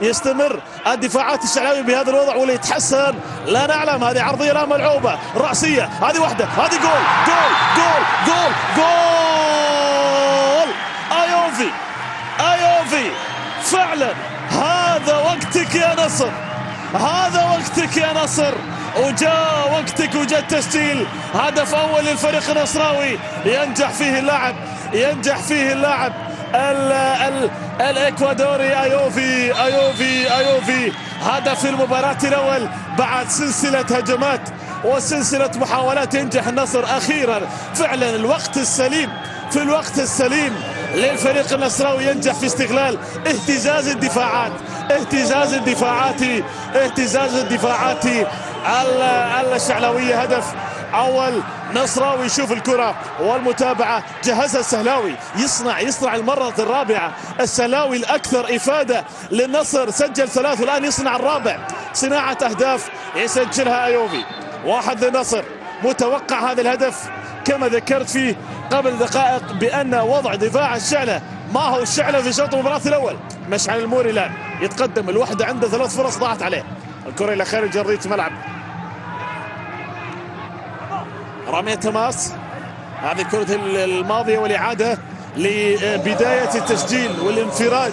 يستمر الدفاعات الشعلاوي بهذا الوضع ولا يتحسن لا نعلم. هذه عرضيه لا ملعوبه راسيه، هذه واحده، هذه جول جول جول جول جول. ايوفي ايوفي فعلا هذا وقتك يا نصر، هذا وقتك يا نصر، وجاء وقتك وجاء التسجيل. هدف اول للفريق النصراوي ينجح فيه اللاعب الاكوادوري ايوفي. هدف المباراة الاول بعد سلسلة هجمات وسلسلة محاولات ينجح النصر اخيرا. فعلا الوقت السليم في الوقت السليم للفريق النصراوي ينجح في استغلال اهتزاز الدفاعات الشعلاوية. هدف اول نصراوي. شوف الكرة والمتابعة، جهزها السهلاوي، يصنع المرة الرابعة السهلاوي الأكثر إفادة للنصر، سجل 3 والآن يصنع الرابع. صناعة أهداف يسجلها أيوفي. 1 للنصر. متوقع هذا الهدف كما ذكرت فيه قبل دقائق بأن وضع دفاع الشعلة ما هو الشعلة في شوط المباراة الأول. مشعل الموري الآن يتقدم، الوحدة عنده 3 فرص ضاعت عليه. الكرة إلى خارج أرضية الملعب، رمية تماس. هذه الكرة الماضية والإعادة لبداية التسجيل والانفراج